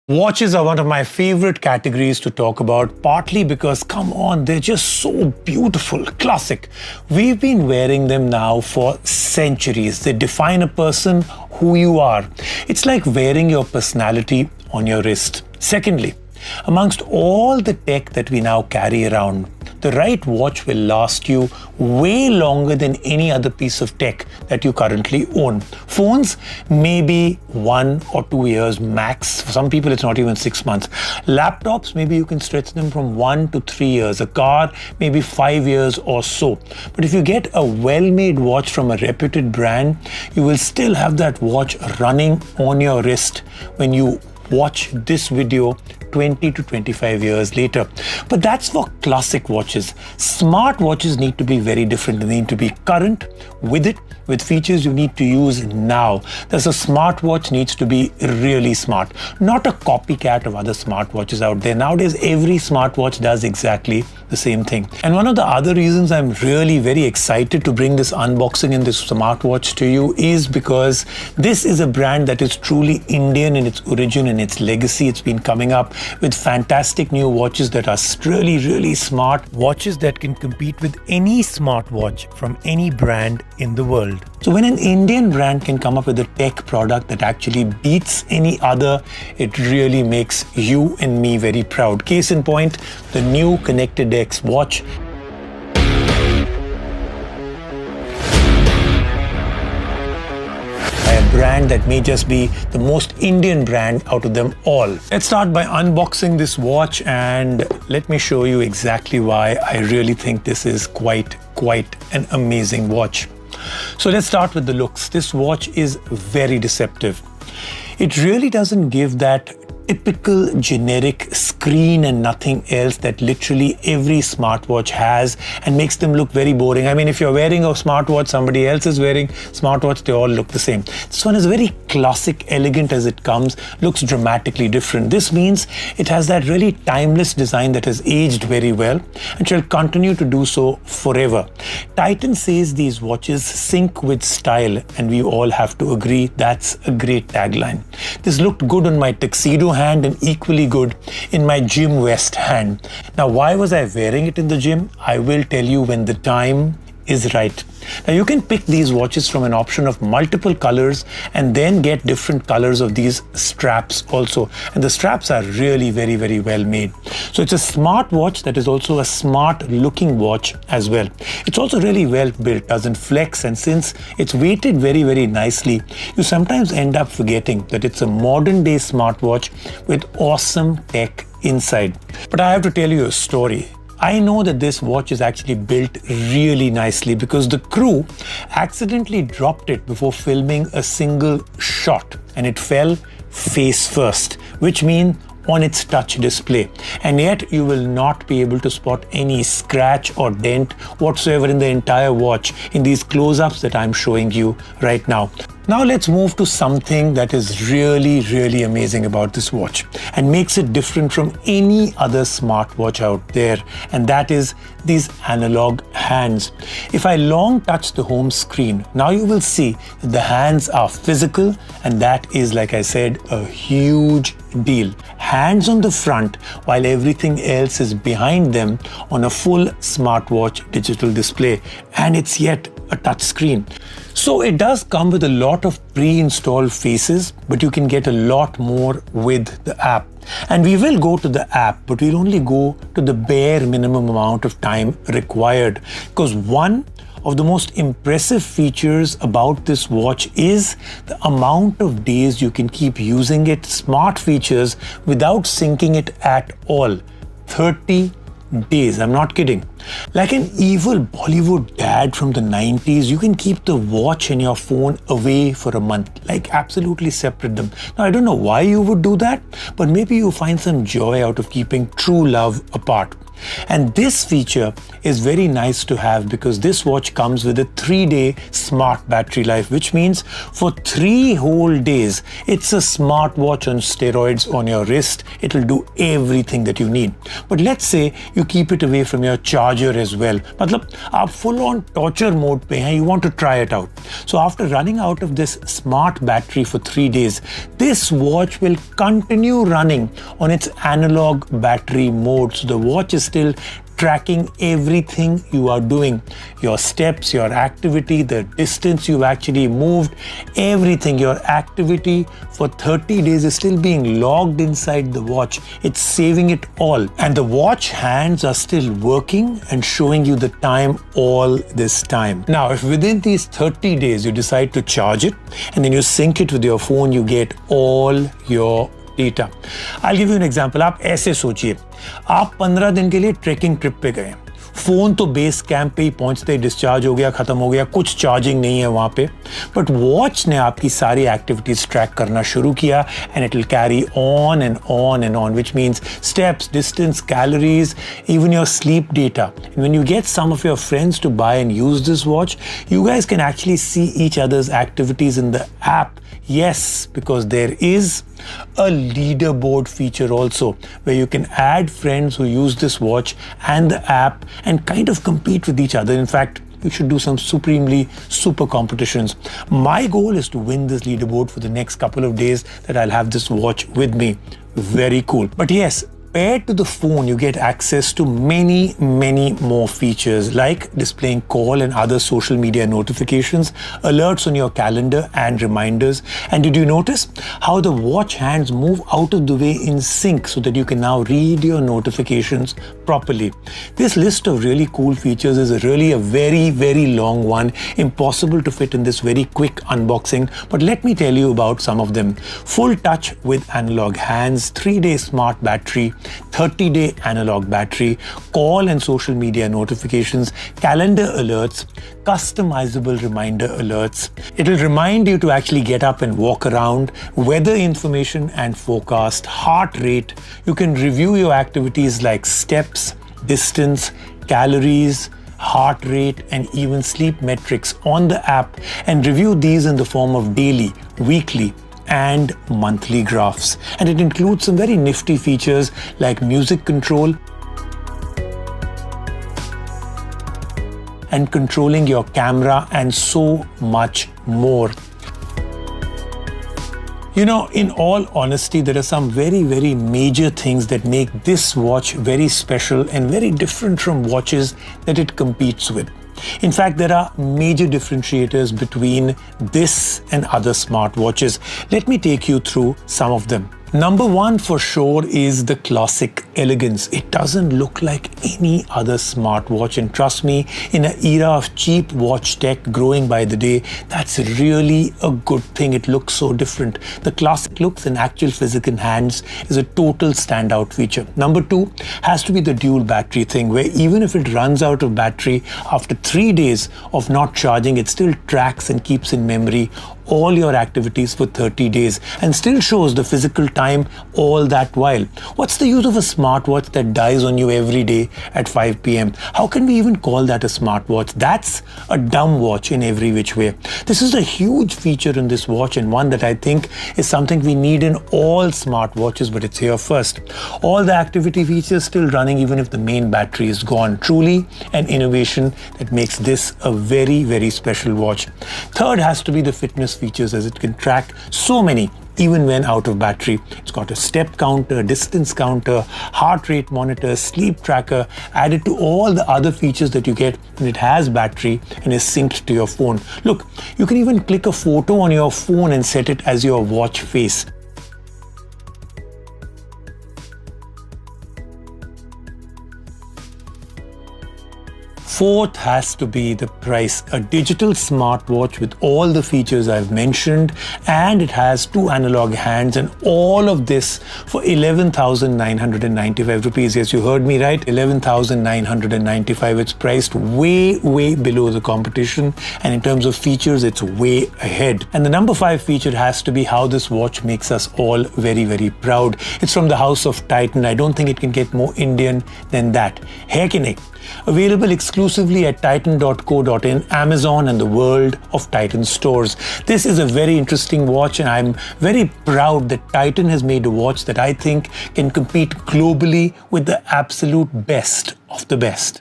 Watches are one of my favorite categories to talk about, partly because, come on, they're just so beautiful, classic. We've been wearing them now for centuries. They define a person, who you are. It's like wearing your personality on your wrist. Secondly, amongst all the tech that we now carry around, the right watch will last you way longer than any other piece of tech that you currently own. Phones, maybe 1 or 2 years max. For some people, it's not even 6 months. Laptops, maybe you can stretch them from 1 to 3 years. A car, maybe 5 years or so. But if you get a well-made watch from a reputed brand, you will still have that watch running on your wrist when you watch this video 20 to 25 years later. But that's for classic watches. Smart watches need to be very different. They need to be current with it, with features you need to use now. Thus, a smartwatch needs to be really smart, not a copycat of other smartwatches out there. Nowadays, every smartwatch does exactly the same thing. And one of the other reasons I'm really very excited to bring this unboxing and this smartwatch to you is because this is a brand that is truly Indian in its origin and its legacy. It's been coming up with fantastic new watches that are really smart. Watches that can compete with any smartwatch from any brand in the world. So when an Indian brand can come up with a tech product that actually beats any other, it really makes you and me very proud. Case in point, the new Connected X watch. A brand that may just be the most Indian brand out of them all. Let's start by unboxing this watch and let me show you exactly why I really think this is quite an amazing watch. So let's start with the looks. This watch is very deceptive. It really doesn't give that typical generic screen and nothing else that literally every smartwatch has and makes them look very boring. I mean, if you're wearing a smartwatch, somebody else is wearing smartwatch, they all look the same. This one is very classic, elegant as it comes, looks dramatically different. This means it has that really timeless design that has aged very well and shall continue to do so forever. Titan says these watches sync with style, and we all have to agree that's a great tagline. This looked good on my tuxedo hand and equally good in my gym vest hand. Now, why was I wearing it in the gym? I will tell you when the time is right. Now, you can pick these watches from an option of multiple colors and then get different colors of these straps also. And the straps are really very well made. So it's a smart watch that is also a smart looking watch as well. It's also really well built, doesn't flex, and since it's weighted very nicely, you sometimes end up forgetting that it's a modern day smartwatch with awesome tech inside. But I have to tell you a story. I know that this watch is actually built really nicely because the crew accidentally dropped it before filming a single shot and it fell face first, which means on its touch display, and yet you will not be able to spot any scratch or dent whatsoever in the entire watch in these close-ups that I'm showing you right now. Now let's move to something that is really amazing about this watch and makes it different from any other smartwatch out there, and that is these analog hands. If I long touch the home screen, now you will see that the hands are physical, and that is, like I said, a huge deal. Hands on the front while everything else is behind them on a full smartwatch digital display, and it's yet a touch screen. So it does come with a lot of pre-installed faces, but you can get a lot more with the app. And we will go to the app, but we'll only go to the bare minimum amount of time required, because one of the most impressive features about this watch is the amount of days you can keep using it, smart features, without syncing it at all. 30 days, I'm not kidding. Like an evil Bollywood dad from the 90s, you can keep the watch and your phone away for a month, like absolutely separate them. Now, I don't know why you would do that, but maybe you find some joy out of keeping true love apart. And this feature is very nice to have because this watch comes with a 3-day smart battery life, which means for 3 whole days, it's a smartwatch on steroids on your wrist. It'll do everything that you need. But let's say you keep it away from your charger as well. Matlab, aap full on torture mode pe hain, you want to try it out. So after running out of this smart battery for 3 days, this watch will continue running on its analog battery mode. So the watch is still tracking everything you are doing, your steps, your activity, the distance you've actually moved, everything. Your activity for 30 days is still being logged inside the watch. It's saving it all. And the watch hands are still working and showing you the time all this time. Now, if within these 30 days you decide to charge it and then you sync it with your phone, you get all your data. I'll give you an example। आप ऐसे सोचिए, आप 15 दिन के लिए trekking trip पे गए, phone तो बेस कैंप पे ही पहुंचते ही डिस्चार्ज हो गया, खत्म हो गया, कुछ चार्जिंग नहीं है वहां पे, बट वॉच ने आपकी सारी एक्टिविटीज ट्रैक करना शुरू किया and it will carry on and on and on, which means steps, distance, calories, even your sleep data. And when you get some of your friends to buy and use this watch, you guys can actually see each other's activities in the app. Yes, because there is a leaderboard feature also where you can add friends who use this watch and the app and kind of compete with each other. In fact, you should do some supremely super competitions. My goal is to win this leaderboard for the next couple of days that I'll have this watch with me. Very cool. But yes, paired to the phone, you get access to many more features like displaying call and other social media notifications, alerts on your calendar and reminders. And did you notice how the watch hands move out of the way in sync so that you can now read your notifications properly? This list of really cool features is really a very long one, impossible to fit in this very quick unboxing, but let me tell you about some of them. Full touch with analog hands, 3-day smart battery, 30-day analog battery, call and social media notifications, calendar alerts, customizable reminder alerts. It will remind you to actually get up and walk around, weather information and forecast, heart rate. You can review your activities like steps, distance, calories, heart rate, and even sleep metrics on the app, and review these in the form of daily, weekly, and monthly graphs. And it includes some very nifty features like music control and controlling your camera and so much more. You know, in all honesty, there are some very major things that make this watch very special and very different from watches that it competes with. In fact, there are major differentiators between this and other smartwatches. Let me take you through some of them. Number one for sure is the classic elegance. It doesn't look like any other smartwatch, and trust me, in an era of cheap watch tech growing by the day, that's really a good thing. It looks so different. The classic looks in actual physical hands is a total standout feature. Number two has to be the dual battery thing, where even if it runs out of battery after 3 days of not charging, it still tracks and keeps in memory all your activities for 30 days and still shows the physical time all that while. What's the use of a smartwatch that dies on you every day at 5 p.m? How can we even call that a smartwatch? That's a dumb watch in every which way. This is a huge feature in this watch, and one that I think is something we need in all smartwatches, but it's here first. All the activity features still running even if the main battery is gone. Truly an innovation that makes this a very special watch. Third has to be the fitness features, as it can track so many even when out of battery. It's got a step counter, distance counter, heart rate monitor, sleep tracker, added to all the other features that you get when it has battery and is synced to your phone. Look, you can even click a photo on your phone and set it as your watch face. Fourth has to be the price. A digital smartwatch with all the features I've mentioned, and it has 2 analog hands, and all of this for 11,995 rupees. Yes, you heard me right, 11,995. It's priced way below the competition, and in terms of features, it's way ahead. And the number 5 feature has to be how this watch makes us all very proud. It's from the house of Titan. I don't think it can get more Indian than that. Hai ki nahi? Available exclusively at titan.co.in, Amazon, and the world of Titan stores. This is a very interesting watch, and I'm very proud that Titan has made a watch that I think can compete globally with the absolute best of the best.